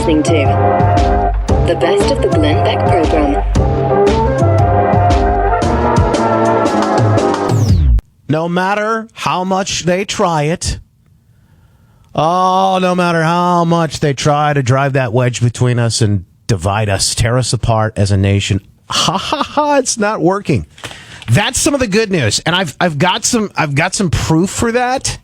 listening to the best of the Glenn Beck program. No matter how much they try it, no matter how much they try to drive that wedge between us and divide us, tear us apart as a nation, it's not working. That's some of the good news, and I've got some proof for that.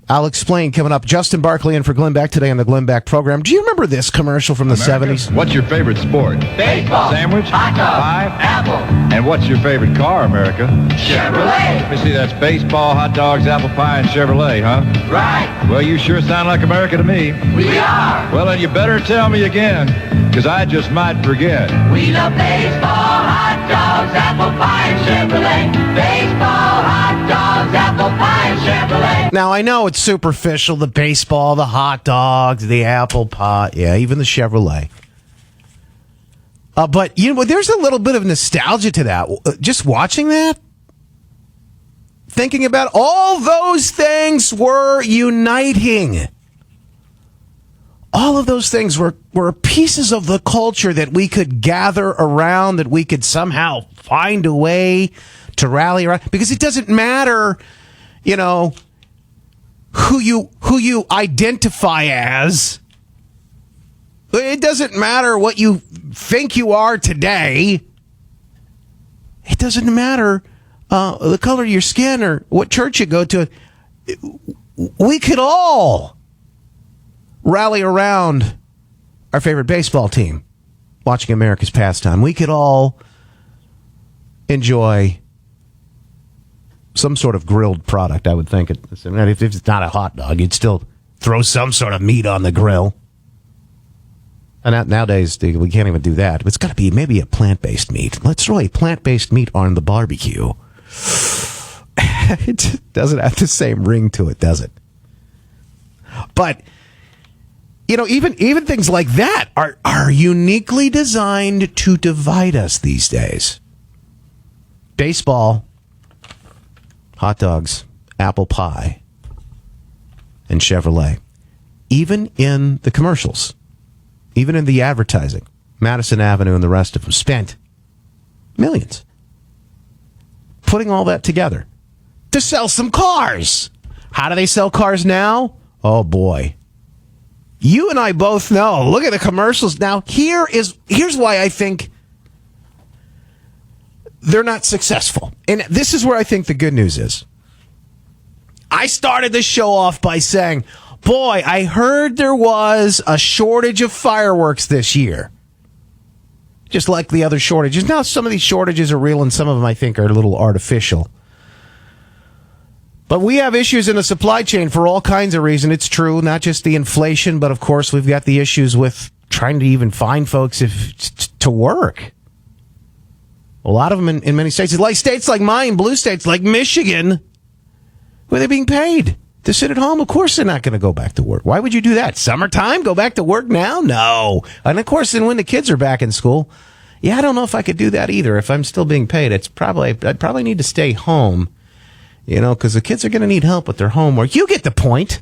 I'll explain coming up. Justin Barkley in for Glenn Beck today on the Glenn Beck program. Do you remember this commercial from the 70s? What's your favorite sport? Baseball. Sandwich? Hot dog. Pie? Apple. And what's your favorite car, America? Chevrolet. Let me see, that's baseball, hot dogs, apple pie, and Chevrolet, huh? Right. Well, you sure sound like America to me. We are. Well, then you better tell me again, because I just might forget. We love baseball, hot dogs, apple pie, and Chevrolet. Baseball, hot dogs, apple pie, and Chevrolet. Now, I know it's superficial, the baseball, the hot dogs, the apple pie, yeah, even the Chevrolet. But, you know, there's a little bit of nostalgia to that. Just watching that, thinking about all those things were uniting. All of those things were pieces of the culture that we could gather around, that we could somehow find a way to rally around. Because it doesn't matter, you know, who you identify as. It doesn't matter what you think you are today. It doesn't matter the color of your skin or what church you go to. We could all rally around our favorite baseball team, watching America's pastime. We could all enjoy some sort of grilled product, I would think. If it's not a hot dog, you'd still throw some sort of meat on the grill. And nowadays, we can't even do that. It's got to be maybe a plant-based meat. Let's throw a plant-based meat on the barbecue. It doesn't have the same ring to it, does it? But, you know, even things like that are uniquely designed to divide us these days. Baseball, hot dogs, apple pie, and Chevrolet. Even in the commercials, even in the advertising, Madison Avenue and the rest of them spent millions putting all that together to sell some cars. How do they sell cars now? Oh, boy. You and I both know. Look at the commercials. Now, here's why I think they're not successful. And this is where I think the good news is. I started this show off by saying, boy, I heard there was a shortage of fireworks this year. Just like the other shortages. Now, some of these shortages are real and some of them I think are a little artificial. But we have issues in the supply chain for all kinds of reasons. It's true, not just the inflation, but of course we've got the issues with trying to even find folks to work. A lot of them in many states, like states like mine, blue states like Michigan, where they're being paid to sit at home. Of course they're not going to go back to work. Why would you do that? Summertime? Go back to work now? No. And of course, then when the kids are back in school, yeah, I don't know if I could do that either. If I'm still being paid, I'd probably need to stay home, you know, because the kids are going to need help with their homework. You get the point.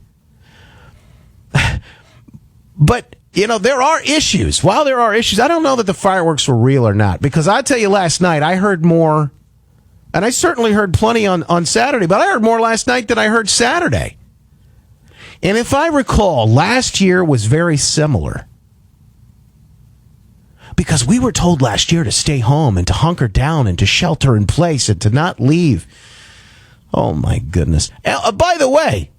But, you know, there are issues. While there are issues, I don't know that the fireworks were real or not, because I tell you, last night I heard more. And I certainly heard plenty on Saturday, but I heard more last night than I heard Saturday. And if I recall, last year was very similar. Because we were told last year to stay home and to hunker down and to shelter in place and to not leave. Oh, my goodness. By the way,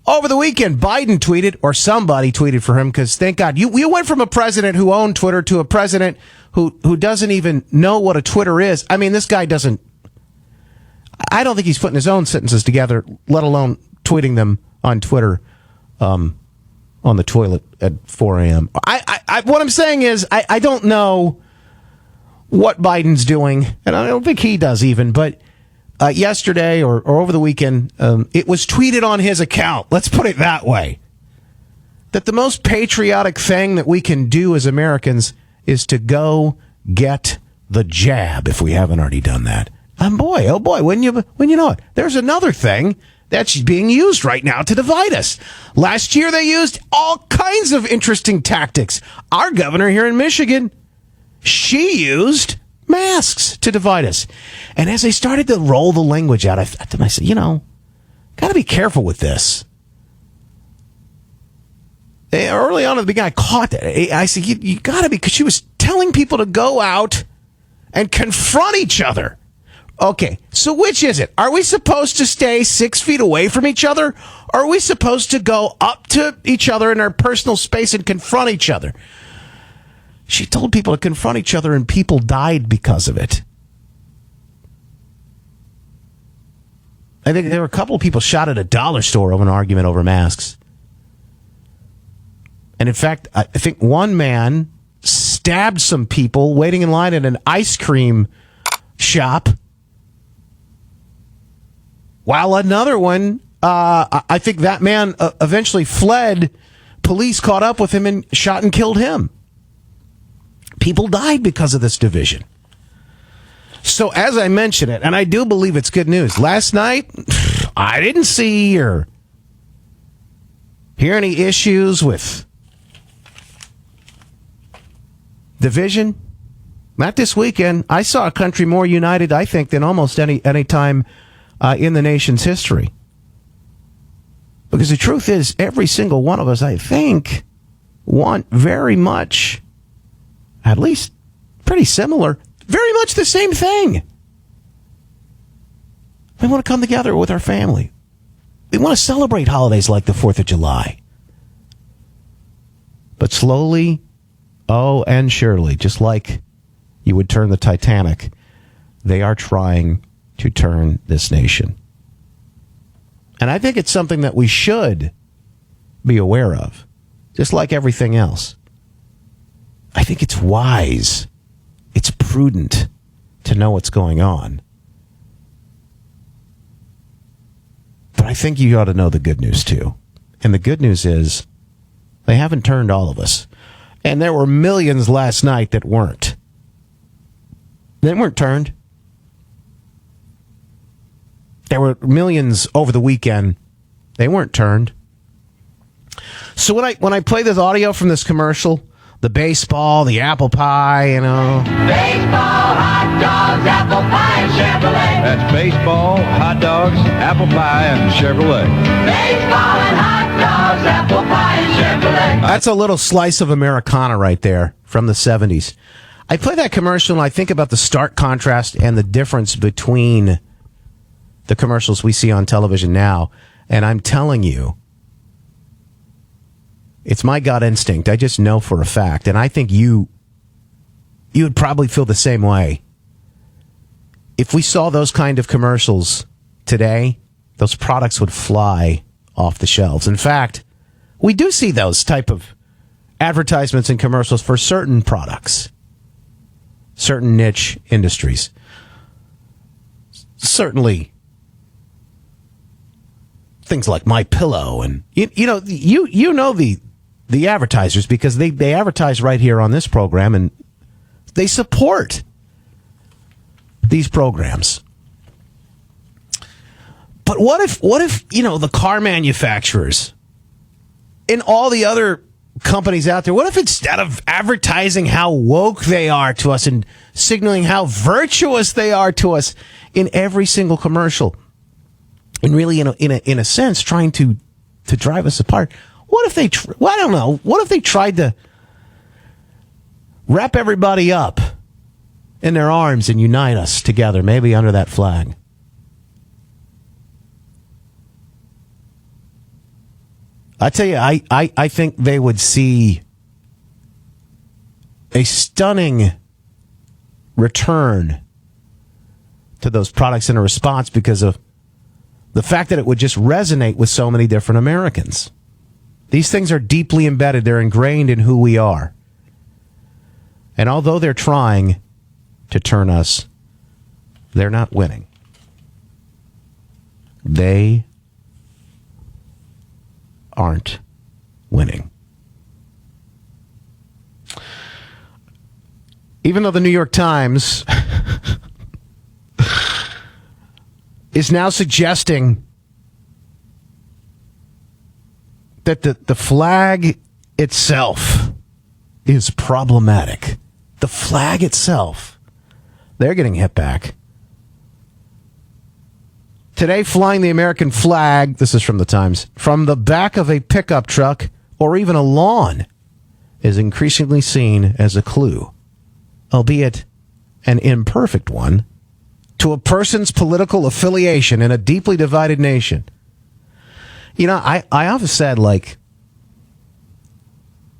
over the weekend, Biden tweeted, or somebody tweeted for him, because thank God, you went from a president who owned Twitter to a president who doesn't even know what a Twitter is. I mean, this guy doesn't. I don't think he's putting his own sentences together, let alone tweeting them on Twitter on the toilet at 4 a.m. What I'm saying is, I don't know what Biden's doing, and I don't think he does even, but yesterday or over the weekend, it was tweeted on his account, let's put it that way, that the most patriotic thing that we can do as Americans is to go get the jab, if we haven't already done that. Oh boy, when you know it. There's another thing that's being used right now to divide us. Last year, they used all kinds of interesting tactics. Our governor here in Michigan, she used masks to divide us. And as they started to roll the language out, I thought to myself, got to be careful with this. Early on at the beginning, I caught that. I said, you got to be, because she was telling people to go out and confront each other. Okay, so which is it? Are we supposed to stay 6 feet away from each other? Or are we supposed to go up to each other in our personal space and confront each other? She told people to confront each other, and people died because of it. I think there were a couple of people shot at a dollar store over an argument over masks. And in fact, I think one man stabbed some people waiting in line at an ice cream shop, while another one, I think that man eventually fled. Police caught up with him and shot and killed him. People died because of this division. So as I mentioned it, and I do believe it's good news, last night, I didn't see or hear any issues with division. Not this weekend. I saw a country more united, I think, than almost any time in the nation's history. Because the truth is, every single one of us, I think, want very much, at least pretty similar, very much the same thing. We want to come together with our family. We want to celebrate holidays like the 4th of July. But slowly, and surely, just like you would turn the Titanic, they are trying to turn this nation. And I think it's something that we should be aware of, just like everything else. I think it's wise, it's prudent to know what's going on. But I think you ought to know the good news, too. And the good news is they haven't turned all of us. And there were millions last night that weren't. They weren't turned. There were millions over the weekend. They weren't turned. So when I play this audio from this commercial, the baseball, the apple pie, Baseball, hot dogs, apple pie, and Chevrolet. That's baseball, hot dogs, apple pie, and Chevrolet. Baseball and hot dogs, apple pie, and Chevrolet. That's a little slice of Americana right there from the 70s. I play that commercial and I think about the stark contrast and the difference between the commercials we see on television now. And I'm telling you, it's my gut instinct. I just know for a fact. And I think you would probably feel the same way. If we saw those kind of commercials today, those products would fly off the shelves. In fact, we do see those type of advertisements and commercials for certain products, certain niche industries. Certainly things like My Pillow, and you know the advertisers, because they advertise right here on this program and they support these programs. But what if the car manufacturers and all the other companies out there, what if instead of advertising how woke they are to us and signaling how virtuous they are to us in every single commercial, and really in a sense trying to drive us apart, what if they I don't know, what if they tried to wrap everybody up in their arms and unite us together, maybe under that flag? I tell you, I think they would see a stunning return to those products in a response, because of the fact that it would just resonate with so many different Americans. These things are deeply embedded. They're ingrained in who we are. And although they're trying to turn us, they're not winning. They aren't winning. Even though the New York Times is now suggesting that the flag itself is problematic. The flag itself, they're getting hit back. Today, flying the American flag, this is from the Times, from the back of a pickup truck or even a lawn is increasingly seen as a clue, albeit an imperfect one, to a person's political affiliation in a deeply divided nation. You know, I often said, like,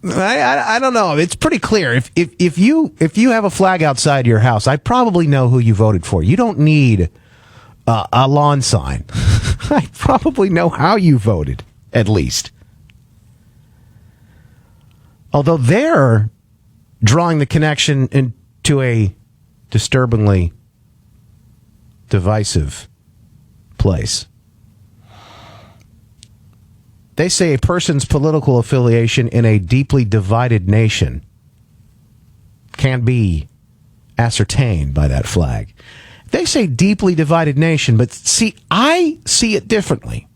I don't know. It's pretty clear. If you have a flag outside your house, I probably know who you voted for. You don't need a lawn sign. I probably know how you voted, at least. Although they're drawing the connection into a disturbingly divisive place. They say a person's political affiliation in a deeply divided nation can be ascertained by that flag. They say deeply divided nation, but see, I see it differently.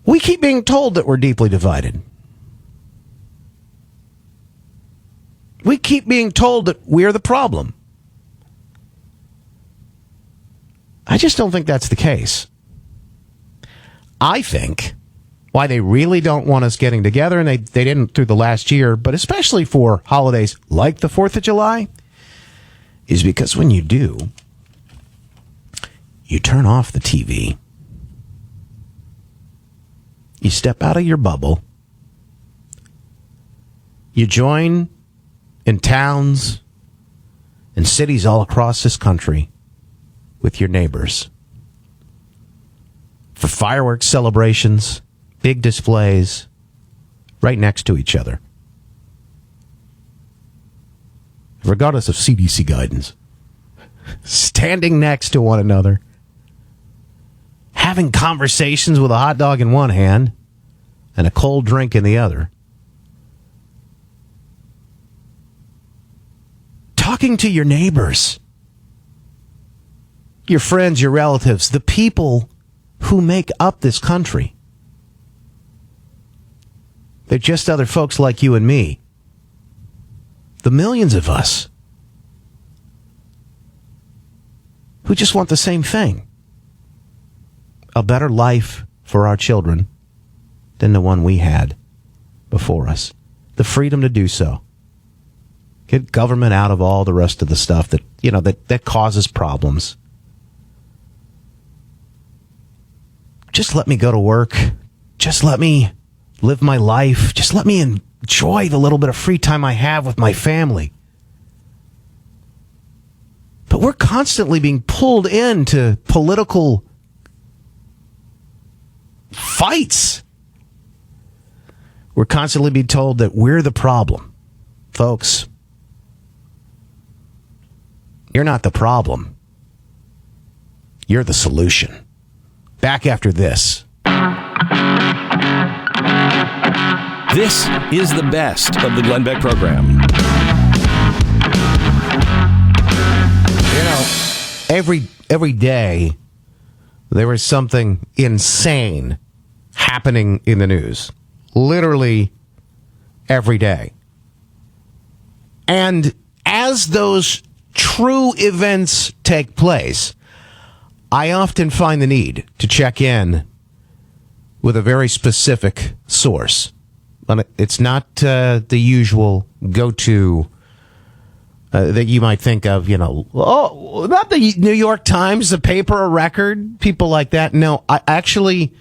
We keep being told that we're deeply divided. We keep being told that we're the problem. I just don't think that's the case. I think why they really don't want us getting together, and they didn't through the last year, but especially for holidays like the 4th of July, is because when you do, you turn off the TV. You step out of your bubble. You join in towns and cities all across this country with your neighbors for fireworks celebrations, big displays, right next to each other, regardless of CDC guidance. Standing next to one another, having conversations with a hot dog in one hand and a cold drink in the other, talking to your neighbors, your friends, your relatives, the people who make up this country. They're just other folks like you and me. The millions of us who just want the same thing. A better life for our children than the one we had before us. The freedom to do so. Get government out of all the rest of the stuff that, you know, that causes problems. Just let me go to work. Just let me live my life. Just let me enjoy the little bit of free time I have with my family. But we're constantly being pulled into political fights. We're constantly being told that we're the problem. Folks, you're not the problem. You're the solution. Back after this. This is the best of the Glenn Beck program. You know, every day there is something insane happening in the news. Literally every day. And as those true events take place, I often find the need to check in with a very specific source. It's not the usual go-to that you might think of, you know, oh, not the New York Times, the paper of record, people like that. No, I actually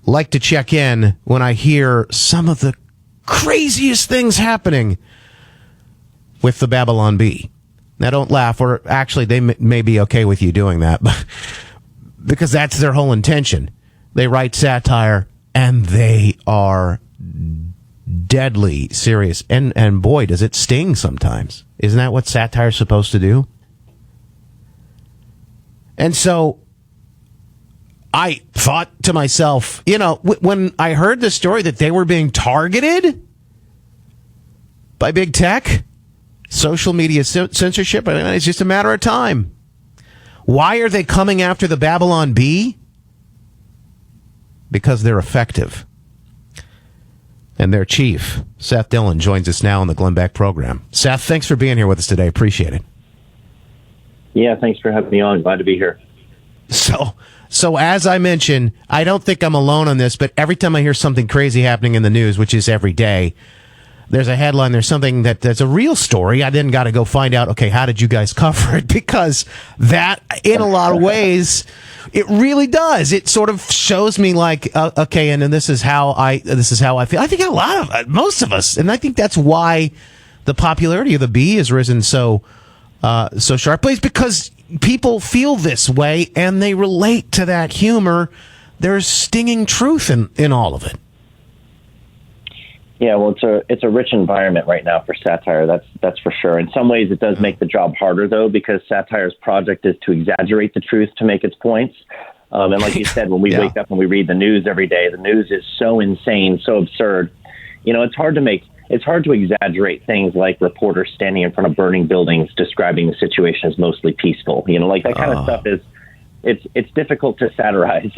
like to check in when I hear some of the craziest things happening with the Babylon Bee. Now, don't laugh, or actually, they may be okay with you doing that, because that's their whole intention. They write satire, and they are deadly serious. And boy, does it sting sometimes. Isn't that what satire is supposed to do? And so I thought to myself, you know, when I heard the story that they were being targeted by big tech, social media censorship, I mean, it's just a matter of time. Why are they coming after the Babylon Bee? because they're effective. And their chief, Seth Dillon, joins us now on the Glenn Beck program. Seth, thanks for being here with us today. Appreciate it. Yeah, thanks for having me on. Glad to be here. So as I mentioned, I don't think I'm alone on this, but every time I hear something crazy happening in the news, which is every day, there's a headline, there's something that's a real story. I then got to go find out, okay, how did you guys cover it? Because that, in a lot of ways, it really does. It sort of shows me like, okay, and then this is how I feel. I think most of us, and I think that's why the popularity of the bee has risen so sharply, is because people feel this way and they relate to that humor. There's stinging truth in all of it. Yeah, well, it's a rich environment right now for satire. That's for sure. In some ways, it does make the job harder, though, because satire's project is to exaggerate the truth to make its points. And like you said, when we wake up and we read the news every day, the news is so insane, so absurd. You know, it's hard to exaggerate things like reporters standing in front of burning buildings describing the situation as mostly peaceful. You know, like that kind of stuff is. It's difficult to satirize,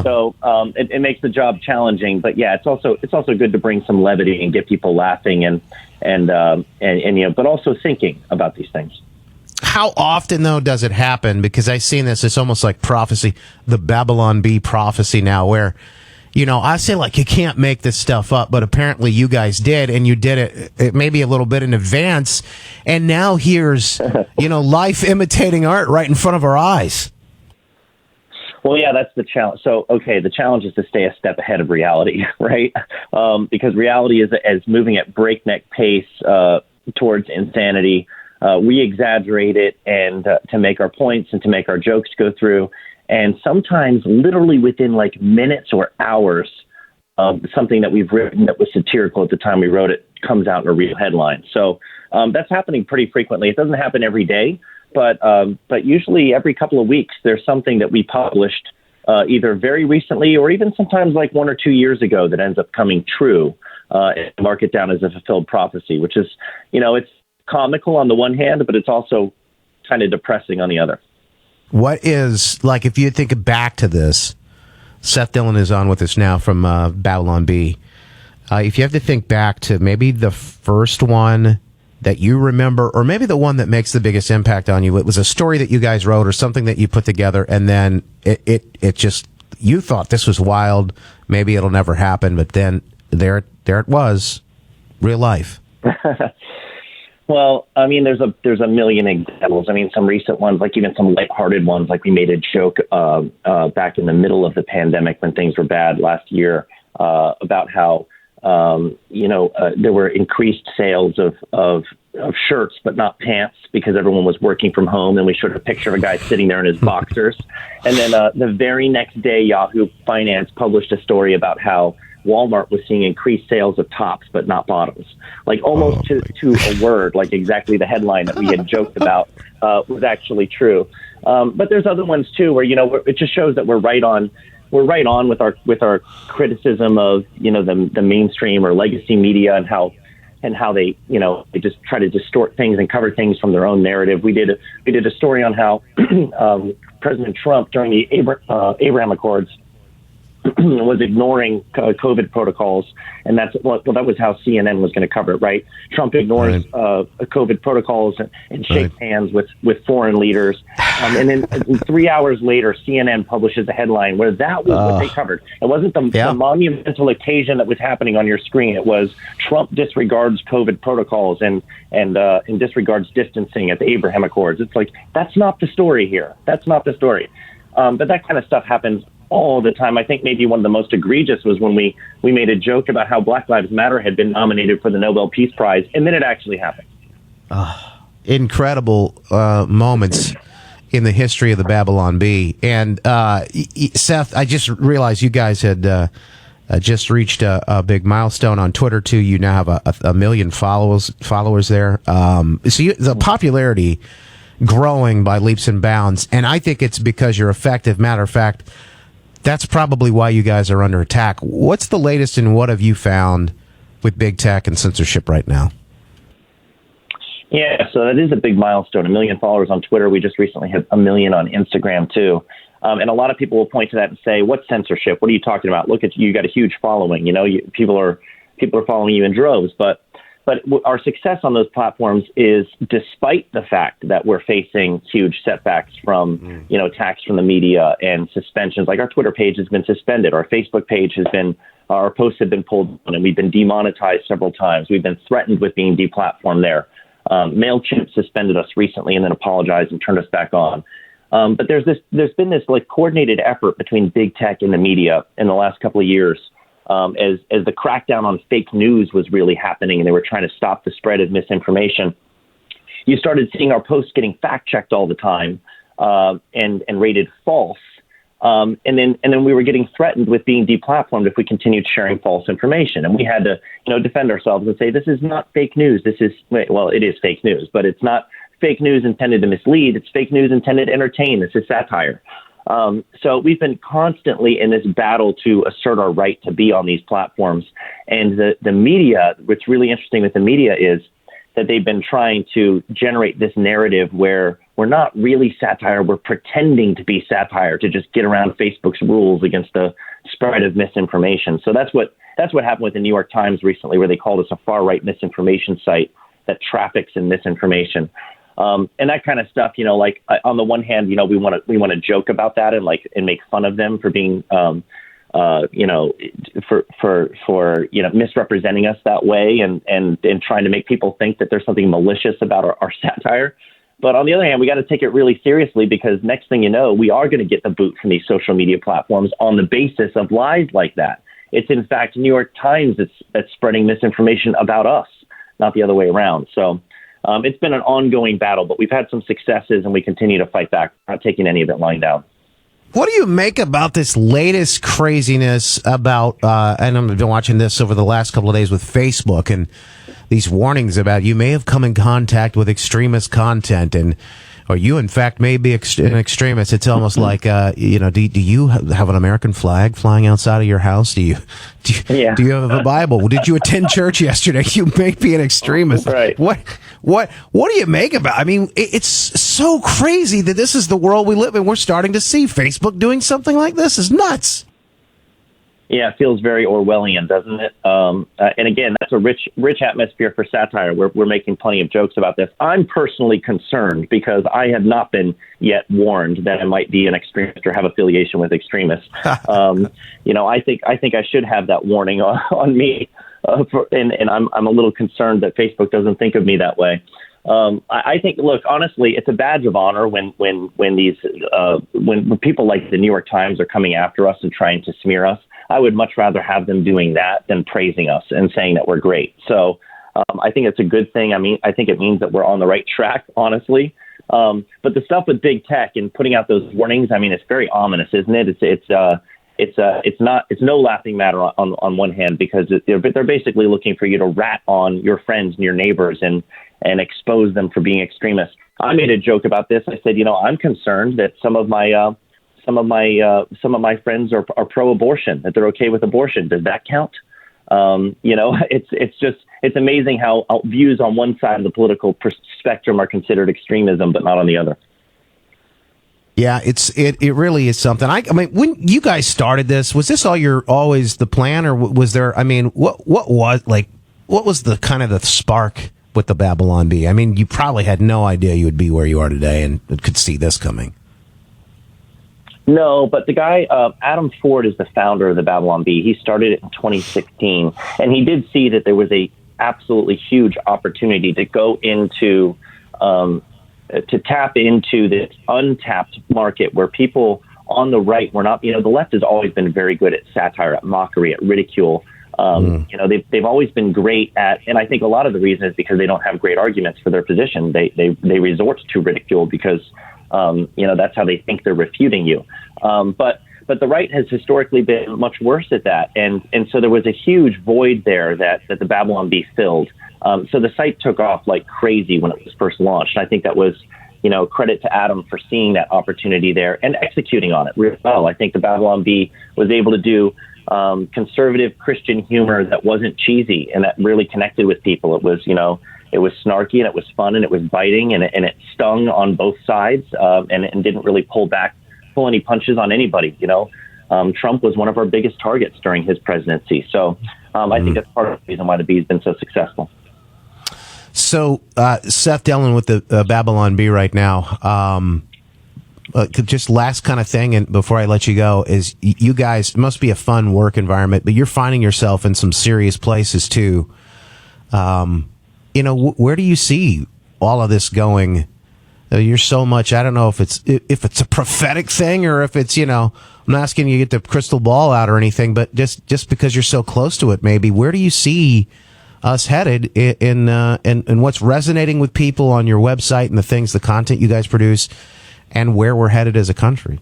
so it makes the job challenging. But yeah, it's also good to bring some levity and get people laughing and you know, but also thinking about these things. How often though does it happen? Because I've seen this. It's almost like prophecy, the Babylon Bee prophecy now, where you know I say like you can't make this stuff up, but apparently you guys did, and you did it maybe a little bit in advance, and now here's life imitating art right in front of our eyes. Well, yeah, that's the challenge. So, okay, the challenge is to stay a step ahead of reality, right? Because reality is moving at breakneck pace towards insanity. We exaggerate it and to make our points and to make our jokes go through. And sometimes literally within like minutes or hours, something that we've written that was satirical at the time we wrote it comes out in a real headline. So that's happening pretty frequently. It doesn't happen every day. But usually every couple of weeks, there's something that we published either very recently or even sometimes like 1 or 2 years ago that ends up coming true and mark it down as a fulfilled prophecy, which is, it's comical on the one hand, but it's also kind of depressing on the other. What is, like, if you think back to this, Seth Dillon is on with us now from Babylon Bee. If you have to think back to maybe the first one that you remember, or maybe the one that makes the biggest impact on you, it was a story that you guys wrote or something that you put together, and then it just, you thought this was wild, maybe it'll never happen, but then there it was, real life. Well, I mean, there's a million examples. I mean, some recent ones, like even some lighthearted ones, like we made a joke back in the middle of the pandemic when things were bad last year about how there were increased sales of shirts, but not pants, because everyone was working from home. And we showed a picture of a guy sitting there in his boxers. And then the very next day, Yahoo Finance published a story about how Walmart was seeing increased sales of tops, but not bottoms, like almost to a word, like exactly the headline that we had joked about was actually true. But there's other ones too, where, it just shows that we're right on with our criticism of, the mainstream or legacy media and how they just try to distort things and cover things from their own narrative. We did a story on how President Trump during the Abraham Accords was ignoring COVID protocols, and that was how CNN was going to cover it, right? Trump ignores COVID protocols and shakes hands with foreign leaders, and then 3 hours later, CNN publishes a headline where that was what they covered. It wasn't the monumental occasion that was happening on your screen. It was Trump disregards COVID protocols and disregards distancing at the Abraham Accords. It's like, that's not the story here. That's not the story. But that kind of stuff happens all the time. I think maybe one of the most egregious was when we made a joke about how Black Lives Matter had been nominated for the Nobel Peace Prize, and then it actually happened. Incredible moments in the history of the Babylon Bee. And Seth, I just realized you guys had just reached a big milestone on Twitter too. You now have a million followers there. So the popularity growing by leaps and bounds, and I think it's because you're effective. Matter of fact, that's probably why you guys are under attack. What's the latest, and what have you found with big tech and censorship right now? Yeah, so that is a big milestone. 1 million followers on Twitter. We just recently hit 1 million on Instagram too. And a lot of people will point to that and say, "What censorship? What are you talking about? Look at you got a huge following. People are following you in droves." But our success on those platforms is despite the fact that we're facing huge setbacks from attacks from the media and suspensions. Like our Twitter page has been suspended, our Facebook page our posts have been pulled down, and we've been demonetized several times. We've been threatened with being deplatformed there. MailChimp suspended us recently and then apologized and turned us back on. But there's been this like coordinated effort between big tech and the media in the last couple of years, as the crackdown on fake news was really happening and they were trying to stop the spread of misinformation. You started seeing our posts getting fact checked all the time and rated false. And then we were getting threatened with being deplatformed if we continued sharing false information. And we had to, defend ourselves and say, this is not fake news. It is fake news, but it's not fake news intended to mislead. It's fake news intended to entertain. This is satire. So we've been constantly in this battle to assert our right to be on these platforms. And the media, what's really interesting with the media is that they've been trying to generate this narrative where we're not really satire. We're pretending to be satire to just get around Facebook's rules against the spread of misinformation. So that's what happened with the New York Times recently, where they called us a far-right misinformation site that traffics in misinformation. And that kind of stuff, like on the one hand, we want to joke about that and make fun of them for being, for misrepresenting us that way and trying to make people think that there's something malicious about our satire. But on the other hand, we got to take it really seriously, because next thing you know, we are going to get the boot from these social media platforms on the basis of lies like that. It's in fact New York Times that's spreading misinformation about us, not the other way around. So it's been an ongoing battle, but we've had some successes and we continue to fight back, not taking any of it lying down. What do you make about this latest craziness about, and I've been watching this over the last couple of days with Facebook and these warnings about you may have come in contact with extremist content or you in fact may be an extremist. It's almost like, do you have an American flag flying outside of your house? Do you have a Bible? Did you attend church yesterday? You may be an extremist. Right. What do you make about? I mean, it's so crazy that this is the world we live in. We're starting to see Facebook doing something like this. Is nuts. Yeah, it feels very Orwellian, doesn't it? And again, that's a rich atmosphere for satire. We're making plenty of jokes about this. I'm personally concerned because I have not been yet warned that I might be an extremist or have affiliation with extremists. I think I should have that warning on me, and I'm a little concerned that Facebook doesn't think of me that way. I think, look, honestly, it's a badge of honor when people like the New York Times are coming after us and trying to smear us. I would much rather have them doing that than praising us and saying that we're great. So I think it's a good thing. I mean, I think it means that we're on the right track, honestly. But the stuff with big tech and putting out those warnings, I mean, it's very ominous, isn't it? It's no laughing matter on one hand, because they're basically looking for you to rat on your friends and your neighbors and expose them for being extremists. I made a joke about this. I said, I'm concerned that some of my friends are pro-abortion, that they're okay with abortion. Does that count? It's amazing how views on one side of the political spectrum are considered extremism, but not on the other. Yeah, it really is something. I mean, when you guys started this, was this always the plan, or was there? I mean, what was the kind of the spark with the Babylon Bee? I mean, you probably had no idea you would be where you are today, and could see this coming. No, but the guy, Adam Ford, is the founder of the Babylon Bee. He started it in 2016, and he did see that there was a absolutely huge opportunity to go into, to tap into this untapped market where people on the right were not, the left has always been very good at satire, at mockery, at ridicule. They've always been great at, and I think a lot of the reason is because they don't have great arguments for their position. They resort to ridicule because, that's how they think they're refuting you. But the right has historically been much worse at that. And so there was a huge void there that the Babylon Bee filled. So the site took off like crazy when it was first launched. And I think that was, credit to Adam for seeing that opportunity there and executing on it really well. I think the Babylon Bee was able to do conservative Christian humor that wasn't cheesy and that really connected with people. It was, it was snarky and it was fun and it was biting and it stung on both sides and didn't really pull back pull any punches on anybody. Trump was one of our biggest targets during his presidency. So I think that's part of the reason why the Bee has been so successful. So Seth Dillon with the Babylon Bee right now. Just last kind of thing, and before I let you go, is you guys, it must be a fun work environment, but you're finding yourself in some serious places too. Where do you see all of this going? You're so much, I don't know if it's a prophetic thing or if it's, I'm not asking you to get the crystal ball out or anything, but just because you're so close to it, maybe, where do you see us headed in what's resonating with people on your website and the content you guys produce, and where we're headed as a country?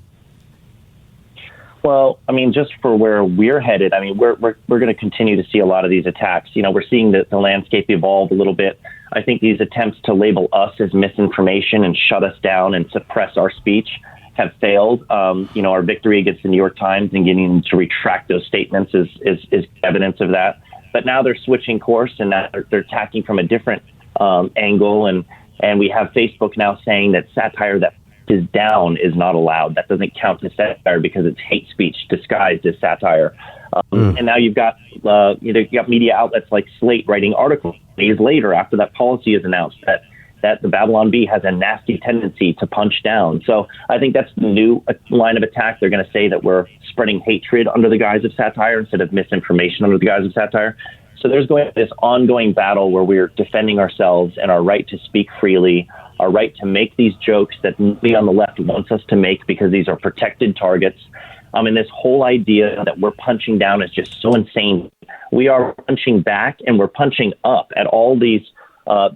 Well, just for where we're headed, we're going to continue to see a lot of these attacks. We're seeing the landscape evolve a little bit. I think these attempts to label us as misinformation and shut us down and suppress our speech have failed. Our victory against the New York Times and getting them to retract those statements is evidence of that. But now they're switching course, and now they're attacking from a different angle. And we have Facebook now saying that satire that is down is not allowed. That doesn't count as satire because it's hate speech disguised as satire. And now you've got media outlets like Slate writing articles days later after that policy is announced that the Babylon Bee has a nasty tendency to punch down. So I think that's the new line of attack. They're going to say that we're spreading hatred under the guise of satire instead of misinformation under the guise of satire. So there's going to be this ongoing battle where we're defending ourselves and our right to speak freely, our right to make these jokes that nobody on the left wants us to make because these are protected targets. And this whole idea that we're punching down is just so insane. We are punching back, and we're punching up at all these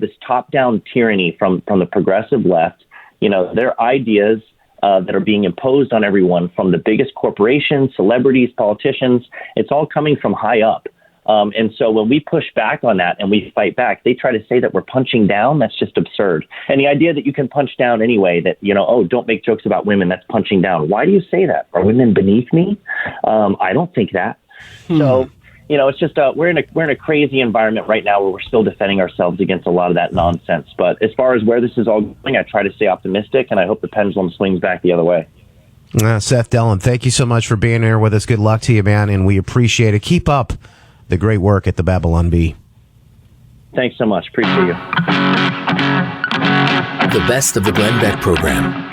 this top-down tyranny from the progressive left. Their ideas that are being imposed on everyone from the biggest corporations, celebrities, politicians. It's all coming from high up. And so when we push back on that and we fight back, they try to say that we're punching down. That's just absurd. And the idea that you can punch down anyway, that, don't make jokes about women, that's punching down. Why do you say that? Are women beneath me? I don't think that. So, it's just we're in a crazy environment right now where we're still defending ourselves against a lot of that nonsense. But as far as where this is all going, I try to stay optimistic, and I hope the pendulum swings back the other way. Seth Dillon, thank you so much for being here with us. Good luck to you, man, and we appreciate it. Keep up the great work at the Babylon Bee. Thanks so much. Appreciate you. The best of the Glenn Beck program.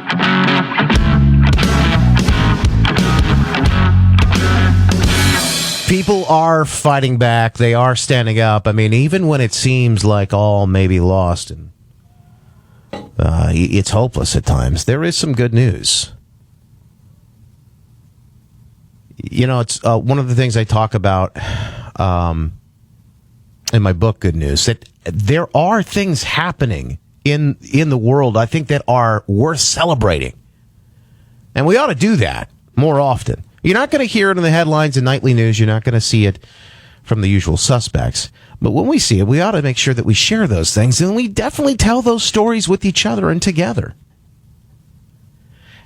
People are fighting back. They are standing up. Even when it seems like all may be lost and it's hopeless at times, there is some good news. It's one of the things I talk about in my book, Good News, that there are things happening in the world, I think, that are worth celebrating. And we ought to do that more often. You're not going to hear it in the headlines and nightly news. You're not going to see it from the usual suspects. But when we see it, we ought to make sure that we share those things, and we definitely tell those stories with each other and together.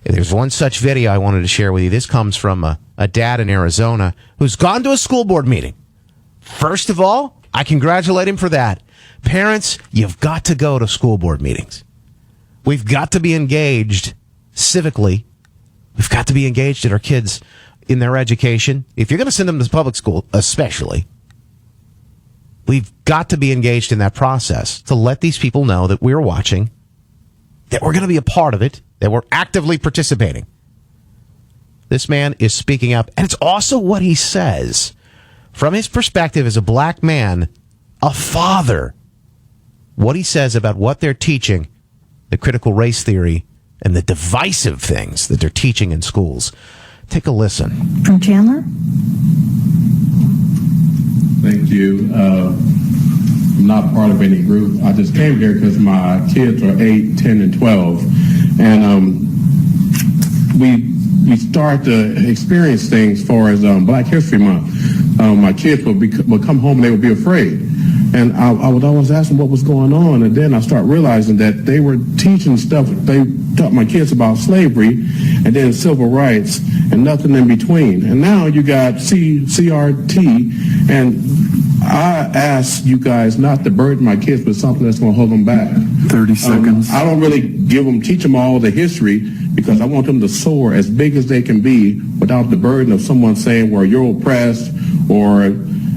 There's one such video I wanted to share with you. This comes from a dad in Arizona who's gone to a school board meeting. First of all, I congratulate him for that. Parents, you've got to go to school board meetings. We've got to be engaged civically. We've got to be engaged at our kids in their education. If you're going to send them to public school, especially, we've got to be engaged in that process to let these people know that we're watching, that we're going to be a part of it, that we're actively participating. This man is speaking up, and it's also what he says from his perspective as a black man, a father, what he says about what they're teaching, the critical race theory, and the divisive things that they're teaching in schools. Take a listen. From Chandler? Thank you. I'm not part of any group. I just came here because my kids are 8, 10, and 12. And we start to experience things as far as Black History Month. My kids would come home and they would be afraid. And I would always ask them what was going on. And then I start realizing that they were teaching stuff. They taught my kids about slavery and then civil rights and nothing in between. And now you got CRT. And I ask you guys not to burden my kids with something that's going to hold them back. 30 seconds. I don't really teach them all the history because I want them to soar as big as they can be without the burden of someone saying, well, you're oppressed, or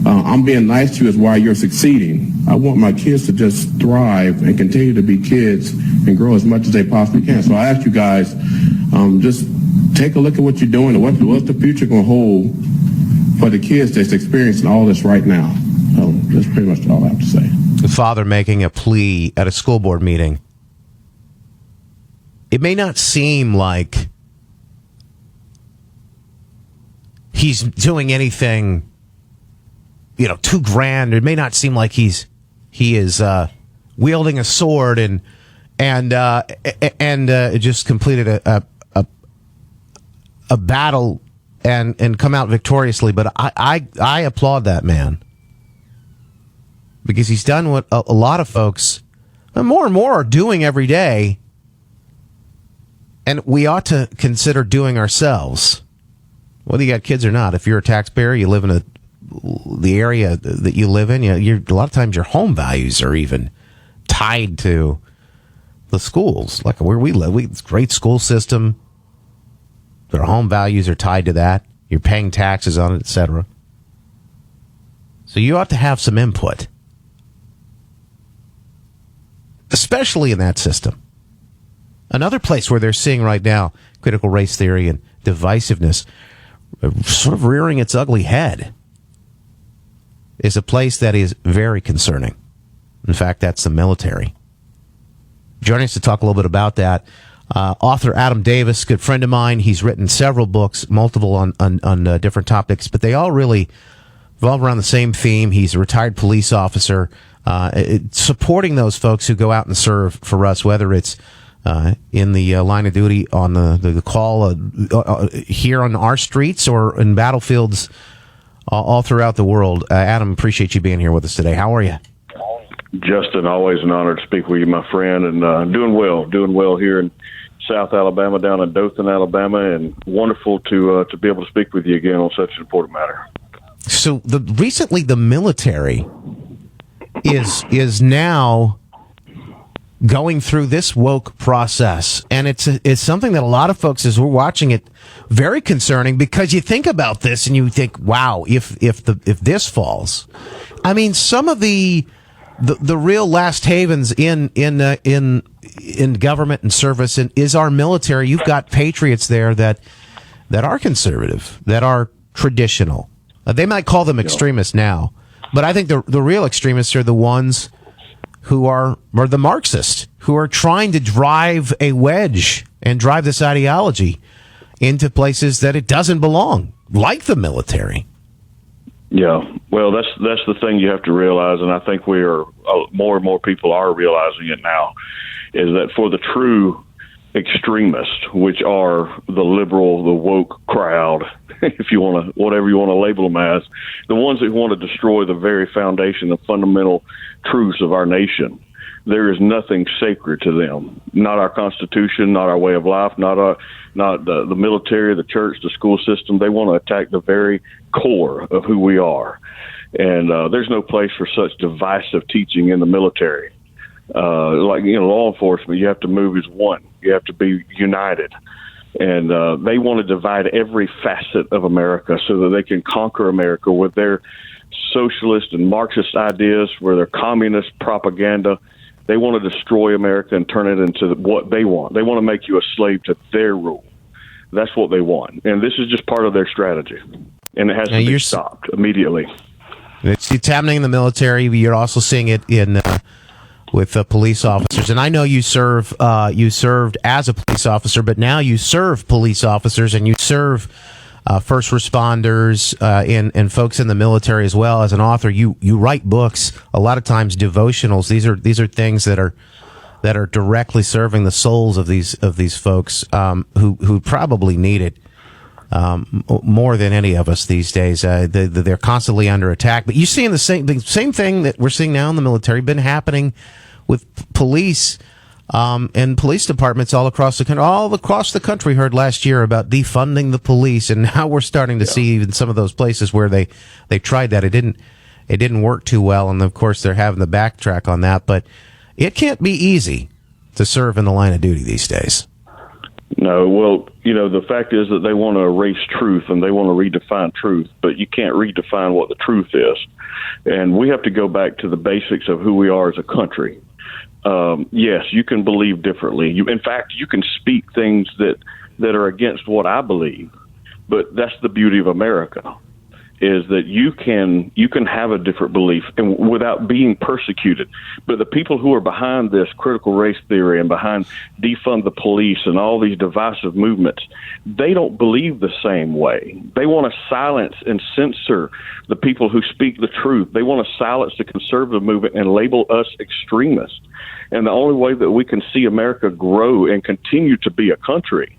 I'm being nice to you is why you're succeeding. I want my kids to just thrive and continue to be kids and grow as much as they possibly can. So I ask you guys, just take a look at what you're doing and what's the future going to hold for the kids that's experiencing all this right now. So that's pretty much all I have to say. The father making a plea at a school board meeting. It may not seem like he's doing anything, too grand. It may not seem like he is wielding a sword and just completed a battle and come out victoriously. But I applaud that man, because he's done what a lot of folks, more and more, are doing every day, and we ought to consider doing ourselves, whether you got kids or not. If you're a taxpayer, you live in the area that you live in, a lot of times your home values are even tied to the schools, like where we live. It's a great school system. Their home values are tied to that. You're paying taxes on it, etc. So you ought to have some input, especially in that system. Another place where they're seeing right now critical race theory and divisiveness sort of rearing its ugly head is a place that is very concerning. In fact, that's the military. Joining us to talk a little bit about that, author Adam Davis, good friend of mine. He's written several books, multiple on different topics, but they all really revolve around the same theme. He's a retired police officer, supporting those folks who go out and serve for us, whether it's in the line of duty on the call here on our streets or in battlefields all throughout the world. Adam, appreciate you being here with us today. How are you? Justin, always an honor to speak with you, my friend, and doing well here in South Alabama, down in Dothan, Alabama, and wonderful to be able to speak with you again on such an important matter. So recently the military is now going through this woke process, and it's something that a lot of folks, as we're watching it, very concerning, because you think about this and you think, wow, if this falls, I mean, some of the real last havens in government and service is our military. You've got patriots there that are conservative, that are traditional. They might call them extremists now, but I think the real extremists are the ones who are the Marxists, who are trying to drive a wedge and drive this ideology into places that it doesn't belong, like the military. Yeah, well, that's the thing you have to realize, and I think we are more and more people are realizing it now, is that for the true extremists, which are the liberal, the woke crowd, if you want to, whatever you want to label them as, the ones that want to destroy the very foundation and fundamental truths of our nation, there is nothing sacred to them. Not our Constitution, not our way of life, not the military, the church, the school system. They want to attack the very core of who we are. And there's no place for such divisive teaching in the military. Law enforcement, you have to move as one. You have to be united. And they want to divide every facet of America so that they can conquer America with their socialist and Marxist ideas, with their communist propaganda. They want to destroy America and turn it into what they want. They want to make you a slave to their rule. That's what they want. And this is just part of their strategy. And it has to be stopped immediately. It's happening in the military. You're also seeing it with police officers. And I know you served as a police officer, but now you serve police officers and you serve first responders and folks in the military as well. As an author, you write books, a lot of times devotionals. These are things that are directly serving the souls of these folks who probably need it more than any of us these days. They're constantly under attack. But you're seeing the same thing that we're seeing now in the military been happening with police and police departments all across the country. All across the country heard last year about defunding the police, and now we're starting to see even some of those places where they tried that. It didn't work too well, and of course they're having to backtrack on that. But it can't be easy to serve in the line of duty these days. No, well, the fact is that they want to erase truth and they want to redefine truth, but you can't redefine what the truth is. And we have to go back to the basics of who we are as a country. Yes, you can believe differently. In fact, you can speak things that are against what I believe, but that's the beauty of America, is that you can have a different belief and without being persecuted. But the people who are behind this critical race theory and behind defund the police and all these divisive movements, they don't believe the same way. They want to silence and censor the people who speak the truth. They want to silence the conservative movement and label us extremists. And the only way that we can see America grow and continue to be a country,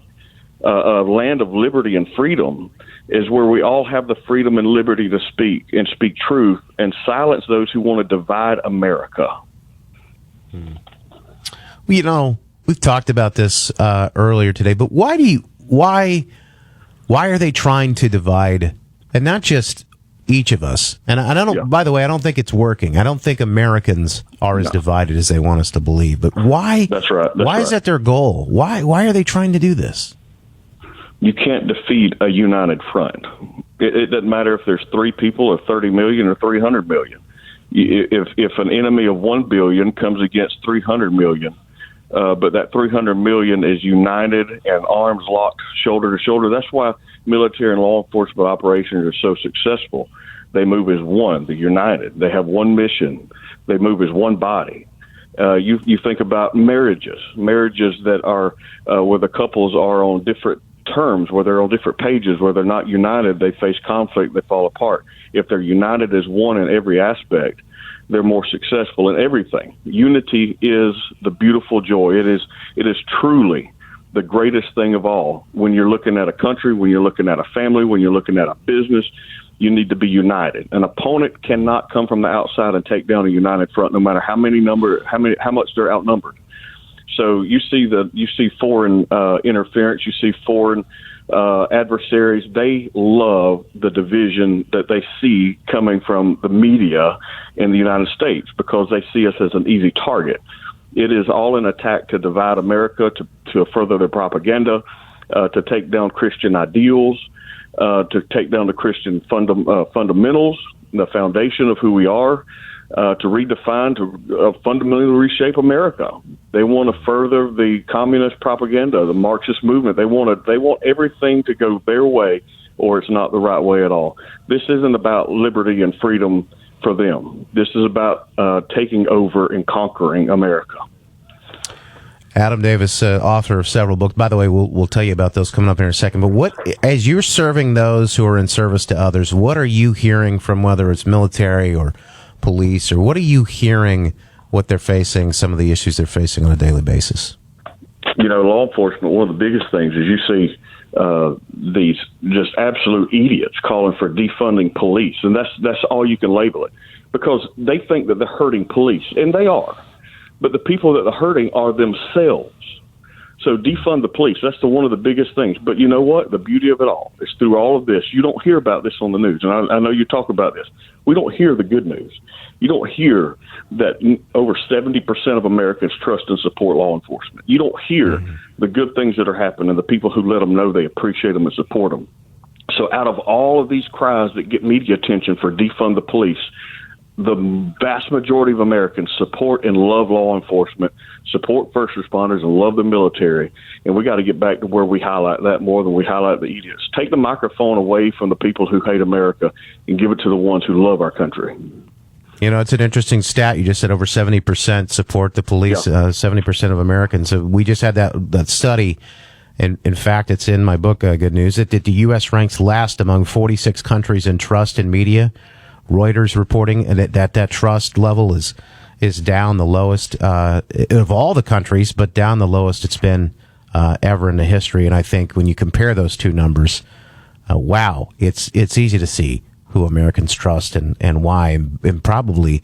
a land of liberty and freedom, is where we all have the freedom and liberty to speak and speak truth and silence those who want to divide America. Well, we've talked about this earlier today, but why are they trying to divide, and not just each of us? And I don't. Yeah. By the way, I don't think it's working. I don't think Americans are as divided as they want us to believe. But why? That's right. Why is that their goal? Why are they trying to do this? You can't defeat a united front. It doesn't matter if there's 3 people or 30 million or 300 million. If an enemy of 1 billion comes against 300 million, but that 300 million is united and arms locked shoulder to shoulder, that's why military and law enforcement operations are so successful. They move as one. They're united. They have one mission. They move as one body. You think about marriages that are where the couples are on different terms, where they're on different pages, where they're not united, they face conflict, they fall apart. If they're united as one in every aspect, they're more successful in everything. Unity is the beautiful joy. It is truly the greatest thing of all. When you're looking at a country, when you're looking at a family, when you're looking at a business, you need to be united. An opponent cannot come from the outside and take down a united front, no matter how much they're outnumbered. So you see foreign interference, you see foreign adversaries. They love the division that they see coming from the media in the United States because they see us as an easy target. It is all an attack to divide America, to further their propaganda, to take down Christian ideals, to take down the Christian fundamentals, the foundation of who we are. To redefine, to fundamentally reshape America. They want to further the communist propaganda, the Marxist movement. They want everything to go their way, or it's not the right way at all. This isn't about liberty and freedom for them. This is about taking over and conquering America. Adam Davis, author of several books. By the way, we'll tell you about those coming up in a second. But as you're serving those who are in service to others, what are you hearing from, whether it's military or police, or what are you hearing, what they're facing, some of the issues they're facing on a daily basis? Law enforcement, one of the biggest things is you see these just absolute idiots calling for defunding police, and that's all you can label it, because they think that they're hurting police, and they are, but the people that they're hurting are themselves. So defund the police. That's one of the biggest things. But you know what? The beauty of it all is through all of this, you don't hear about this on the news. And I know you talk about this. We don't hear the good news. You don't hear that over 70% of Americans trust and support law enforcement. You don't hear the good things that are happening, the people who let them know they appreciate them and support them. So out of all of these cries that get media attention for defund the police, the vast majority of Americans support and love law enforcement, support first responders, and love the military. And we got to get back to where we highlight that more than we highlight the idiots. Take the microphone away from the people who hate America and give it to the ones who love our country. It's an interesting stat. You just said over 70% support the police, 70% of Americans. So we just had that study. And in fact, it's in my book, Good News, that the U.S. ranks last among 46 countries in trust in media. Reuters reporting that trust level is down the lowest of all the countries, but down the lowest it's been ever in the history. And I think when you compare those two numbers, wow, it's easy to see who Americans trust and why, and probably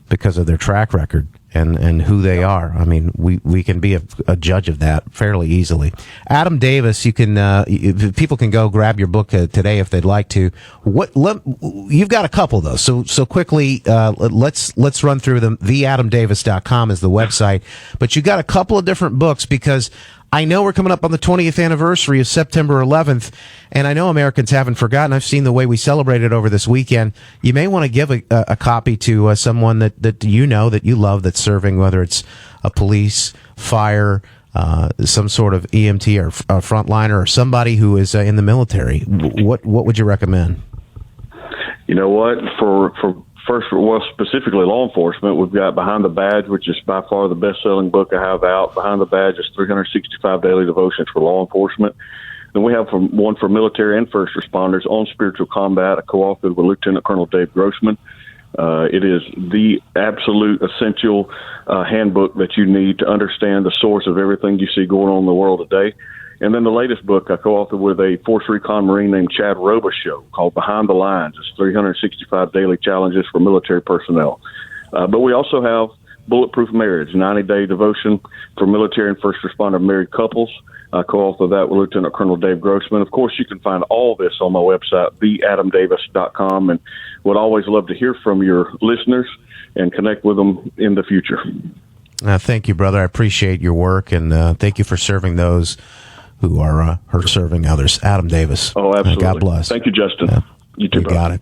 because of their track record and who they are. I mean, we can be a judge of that fairly easily. Adam Davis, you can people can go grab your book today if they'd like to. You've got a couple though, so quickly let's run through them. TheAdamDavis.com is the website, but you got a couple of different books, because I know we're coming up on the 20th anniversary of September 11th, and I know Americans haven't forgotten. I've seen the way we celebrated over this weekend. You may want to give a copy to someone that you know, that you love, that's serving, whether it's a police, fire, some sort of EMT or frontliner, or somebody who is in the military. What would you recommend? You know what? For specifically law enforcement, we've got Behind the Badge, which is by far the best-selling book I have out. Behind the Badge is 365 daily devotions for law enforcement. Then we have one for military and first responders on spiritual combat, a co-authored with Lieutenant Colonel Dave Grossman. It is the absolute essential handbook that you need to understand the source of everything you see going on in the world today. And then the latest book I co-authored with a Force Recon Marine named Chad Robichaux called Behind the Lines. It's 365 daily challenges for military personnel. But we also have Bulletproof Marriage, 90-day devotion for military and first responder married couples. I co-authored that with Lieutenant Colonel Dave Grossman. Of course, you can find all this on my website, theadamdavis.com, and would always love to hear from your listeners and connect with them in the future. Thank you, brother. I appreciate your work, and thank you for serving those who are serving others. Adam Davis. Oh, absolutely. God bless. Thank you, Justin. You too, you got it.